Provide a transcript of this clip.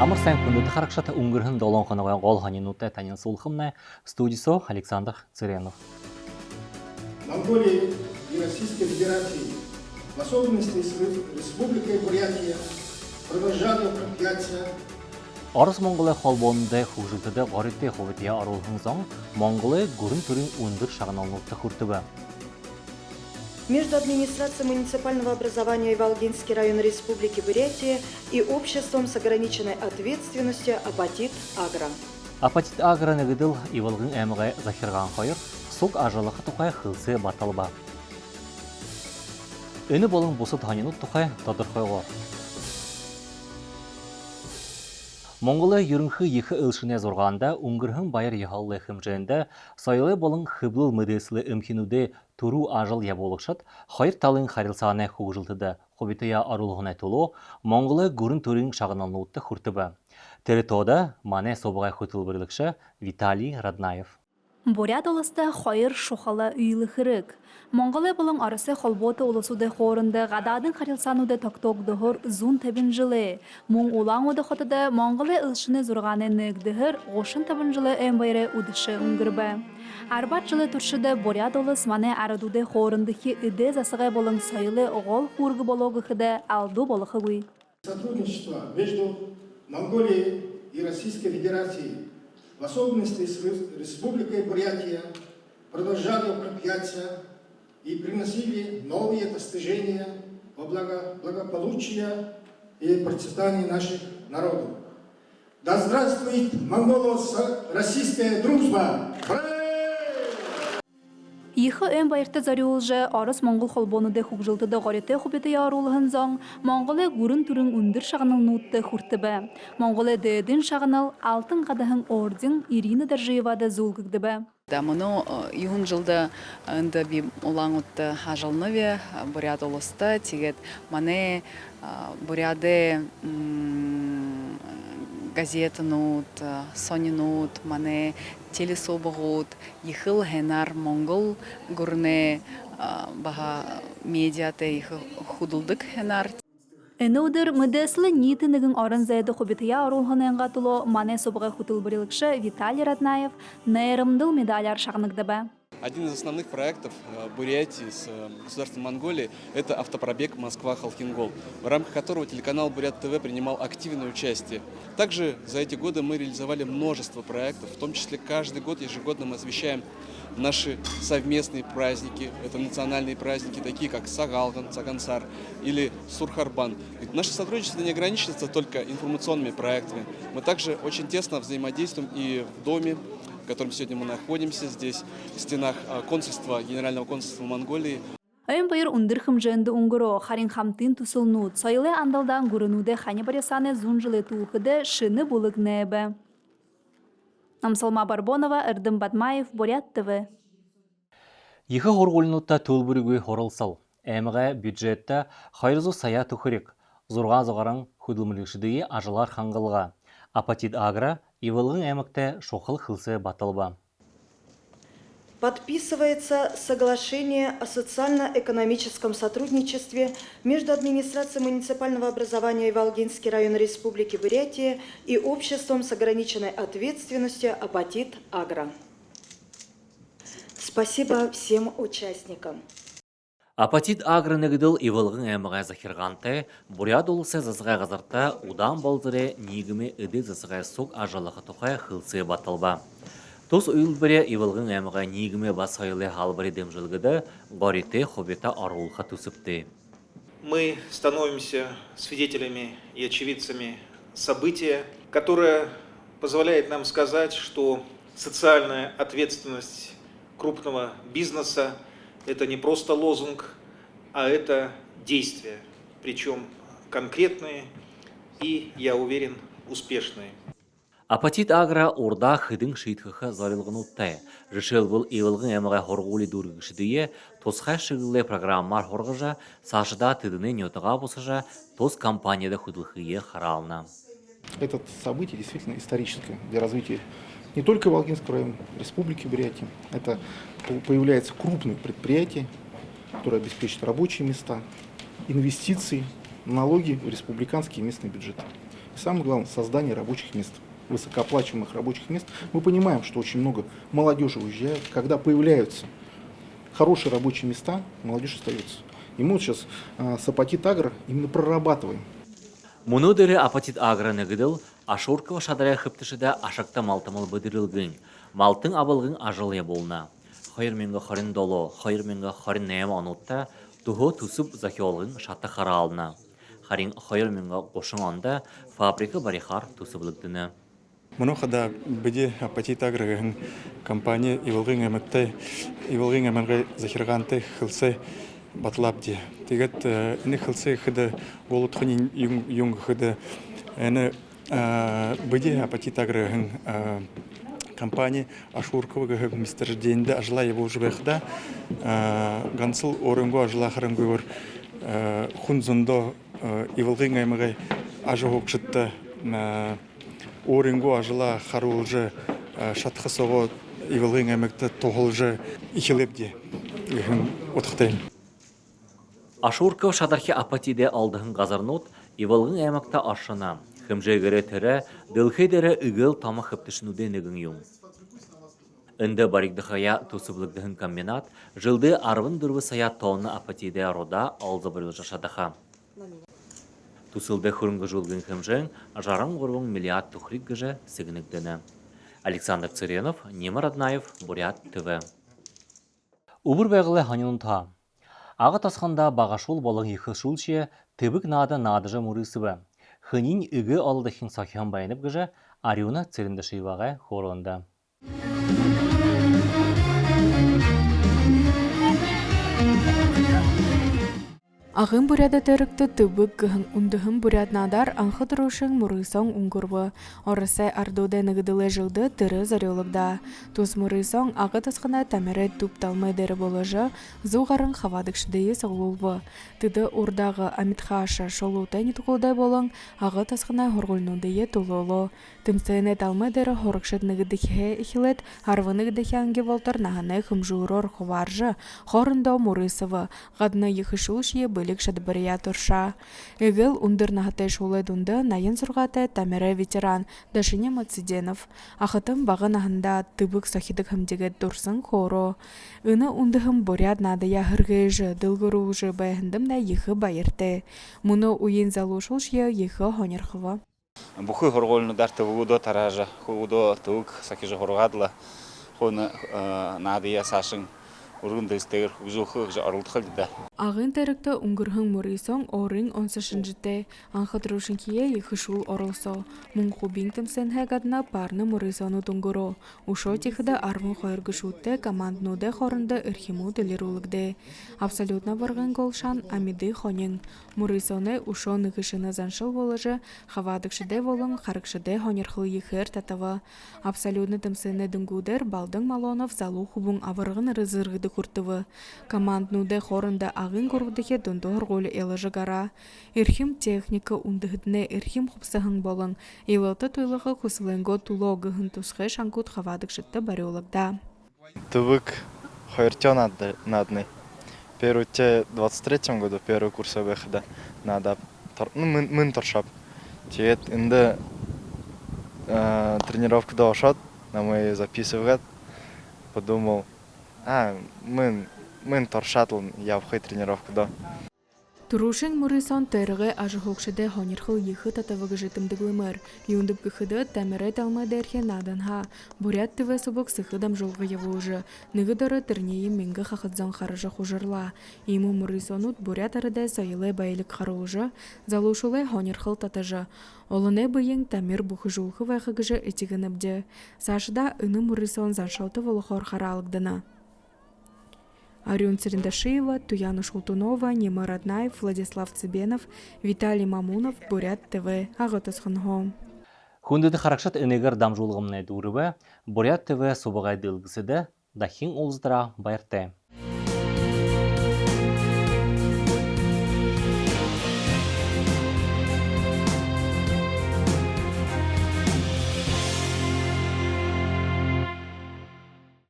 Амар сайн хүндэт харагшат өнгөрхөн 7 хоногой гол ханинуудтай танин суулхамна студисо Александр Цыренов. Монголии и Российской Федерации, в особенности с Республикой Бурятия, продолжали укрепляться. Орос Монголын холбоонд хөгжөлтөд горитын хувьд оруулсан зон Монголын гүрэн төрийн өндөр шагналнуудтай хүрдэв. Между администрацией муниципального образования Волгинский район Республики Бурятия и обществом с ограниченной ответственностью Апатит Агро. Апатит Агро нэгдэл Иволгын аймагы захирган хоёр суг ажлахы тухай хылсы баталба. Энэ болон бусад ханинууд тухай тодорхойлгоо. Монголын ерөнхий их өлшөнө зургаанда өнгөрхөн баяр яхаллы хэмжээнд соёлын болон хөвлөл мэдээлэл эмхинүүдэ төрүү ажил явуулагчид хоёр талын харилцааны хөгжилтэд хобитая оруулгын төлөө Монголын гүрэн төрийн шагналнуудтай хүртэв. Территорияда манай собгай хөтөлбөрлөгчі Виталий Раднаев. Бурят олыста хоёр шухалы үйлі хірік. Монголы болың арысы холботы олысуды хорынды ғададың харилцануды токтогдығыр зун табын жылы. Мұң улаң оды хотыды Монголы ылшыны зұрғаны нүгдігір ғошын табын жылы әмбайры ұдышы үңгірбі. Арбат жылы тұршыды Бурят олыс маны арадуды хорындығы үді засығай болың сайылы оғол хурғы болохыды алду болохыгуй. Сотрудничество между Монголией и Российской Федерацией, в особенности с Республикой Бурятия, продолжали укрепляться и приносили новые достижения во благополучия и процветания наших народов. Да здравствует монголо-российская дружба! Ихы өн байырты зарюлжы арыс Монгол холбонуды хugжилтыды ғарыты хубеті ярулығын зан Монголы гүрін түрін үндір шағыныл нутты хүртібі. Монголы дөйдің шағыныл алтын қадағын орден Ирина Даржиевады зулгігдібі. Да, мұны июн жылда үнді би олаңытты хажылныве Бурят олысты, тегет мане Буряды газетынут, сонинут, мане телесобығут, ехыл хенар Монгол гурне баха медиаты ехы худылдык хенар. Энудыр мүдәсілі нетінігін арын зайды хубития арулғын әңғатылы мане собығы хутылбырылықшы Виталий Раднаев нейрымдыл медаляр шағынығдыбы. Один из основных проектов Бурятии с государством Монголии – это автопробег Москва-Халхингол, в рамках которого телеканал Бурят ТВ принимал активное участие. Также за эти годы мы реализовали множество проектов, в том числе каждый год ежегодно мы освещаем наши совместные праздники. Это национальные праздники, такие как Сагалган, Цагансар или Сурхарбан. Ведь наше сотрудничество не ограничивается только информационными проектами. Мы также очень тесно взаимодействуем и в доме, в котором сегодня мы находимся, здесь, в стенах консульства, Генерального консульства Монголии. Өйін байыр үндірхім жөнді үңгірі қарин хамтын тұсылнуд, сойлы андалдан ғұрынуды қаны баресаны зұн жылы туықыды шыны бұлық нәбі. Амсалма Барбонова, Эрдым Бадмаев, Бурят ТВ. Екі ғорғылынутта төлбірігі хорылсал. Әміға бюджетті хайрызу сая түхірік. Зұрға зұғарың хүділмілікшідіге ажылар қаңғылға. Апатит Агро Иволгын әмікті шоқыл хылсы батылба. Подписывается соглашение о социально-экономическом сотрудничестве между администрацией муниципального образования Волгинский район Республики Бурятия и обществом с ограниченной ответственностью Апатит Агро. Спасибо всем участникам. Апатит Агро нэгділ Иволгын әміға захирғанты, Бурят олысы зазға ғазарта удан болдыры негімі үді зазға соқ ажалықы тұқай хылсы батылба. Тос ұйылбірі Иволгын әміға негімі басайлы халбірі демжілгіді ғариты хобета арулға түсіпті. Мы становимся свидетелями и очевидцами события, которое позволяет нам сказать, что социальная ответственность крупного бизнеса – это не просто лозунг, а это действия, причем конкретные и, я уверен, успешные. Апатит Агро орда хыдың шейтхіхі зарылғын ұттай. Решел бұл Иволгын әміға хорғулі дұргішідіе тосқа шығылы программар хорғыжа, сашыда тыдыны нетіға бұсыжа тос компанияда худылхые харална. Это событие действительно историческое для развития не только Волгинского района, Республики Бурятия. Это появляется крупное предприятие, которое обеспечит рабочие места, инвестиции, налоги в республиканские и местные бюджеты. самое главное, создание рабочих мест, высокооплачиваемых рабочих мест. Мы понимаем, что очень много молодежи уезжает. Когда появляются хорошие рабочие места, молодежь остается. И мы вот сейчас с Апатит Агро именно прорабатываем. Мұны дөрі Апатит Агро негіділ, Ашуркова шадарая хыптышыда ашакта малтамал бөдірілгін, малтың абылғын ажылия болна. Хайыр менгі харин долу, хайыр менгі харин нәйім анутта, туху тусып захиолғын шатта қара алына. Харин хайыр менгі қошын анда фабрика барихар тусыблықтыны. Мұнықада біде Апатит Агро компания ивылғын әмітті, ивылғын әмінгі захирғанты қылсы батлапди. Тегет не хылсы хыды болут хынин юнг хыды эне быди Апатит Агро компания Ашуркова месторожденде ажла его жбехда гансыл орынго ажла харынгур хунзундо ивылгын аймагай ажогок жытты орынго ажла харулжы шатхасого ивылгын аймакта тоғылжы ихилепди отхтайм. Ашурков шадархи Апатиде алдығын ғазарнот, ивалғын әмақта ашына, хымжегері тірі, дылхейдері үгіл тамы хыптышынуде негін юм. Үнді барикдықая тусыблығдығын комбинат, жылды арвын дұрвы сая тонны Апатиде рода алзы біріл жашадыға. Тусылды хүрінгі жылғын хымжен, жарың ғырвың миллиард тұхрик гыжы сігінікдіні. Александр Цыренов, Немар Аднаев, Бурят ТВ. Убыр бәғілі ханинун та. Ағы тасқанда бағашол болың ехі шулче тыбык нады надыжы мұрысыбы. Хынин үгі алдықын сақиған байынып гыжы Ариуна циринді шыйваға хоронды. Ағын буряда төрікті түбік гыхын үндіхін буряд надар анхы тұрушың мұрысон ұңғырвы. Орысы ардуды нығдылы жылды түрі зарелігда. Тус мұрысон ағы тасқына тәмірі тупталмай дәрі болыжы зуғарын хавадықшыдейі соғылылвы. Тыды урдағы амитхаша шолуыта нетуғылдай болың ағы тасқына хорғылнудейі тұлылы. Тымсыйны талмай дәрі хорықшыд нығдықе ихилет арвынығдықе анге волтар нағаны хымжуырор ховаржы хорындау мұрысывы ғадны ехішулшие бөлік шадбырия тұрша. Эгіл ұндыр нағытай шулай дұнды найын сұрғаты тәмірі ветеран Дашине Мациденов. Ақытым бағын ағында тыбық сахидық хымдегі тұрсын хоро. Үні ұндығым боряд надыя хыргыжы дылғыружы байғындым да ехі байырты. Мұны уйын залушылшие ехі хонерхыва. Бухы хорголны дарты вуdo таража, вуdo тук сакижа хоргадла, хоны надыя сашың ургын дэстер узухы арылтхылда. Ағын тәрікті ұңғырхың мұрыйсон орын онсышын жітті. Анқытрушын кие ехішул орылсо. Мұң хубин тімсен ғадына парны мұрыйсону тұңғыру. Ушо тихіді арвын қойыргышутты команднуды хорынды үрхиму ділерулыгды. Абсолютно варғын голшан амиды хонин. Мұрыйсоны ушо нығышыны заншыл болыжы, хавадықшыды волын қарықшыды хонерхыл ехір татавы. Абсолютно тімсені дүнгудер балдың Малонов залу хубун авырғын рызырғыды куртывы. Команднуды хорында ағын көргідіге дүндуғыр ғолы елыжы гара. Ирхим техника ундығыдіне ирхим хупсығын болын. Елыты туйлығы құсылынғы тулы оғығын тұсқы шанкут хавадық жытты бари олығда. Тывык хайртё надный. Первый те в 23-м году, первый курс выхода надо. Мын торшап. Тет инде тренировку дошат, на мой записывает. Подумал, мын торшатл, я в хай тренировку да. Турушин Мұрысон тәріғі ажы хоқшыды хонерхыл ехі татавығы жытымдығылымыр. Юндып күхіді тәмірі талмай дәрхе наданға. Бурят тывы субық сықыдам жолғы евужы. Нығыдары түрнейі менгі қақыдзан қарыжы хужырла. Иму Мұрысонут бурят арыдай сайылы байлық қарылжы, залушылы хонерхыл татажы. Олыны бұйың тәмір бұқы жолғы вайқығыжы этігініпді. Сашыда үні Мұрысон заншалты волықор қаралықдына. Ариун Цирендашиева, Туяна Шултунова, Немар Аднаев, Владислав Цыбенов, Виталий Мамунов, Бурят ТВ, Ағытысқынғом. Хүндіді қарақшат өнегер дамжулығымны дұрыбы, Бурят ТВ собығай дылғысыды дахин олыздыра байырты.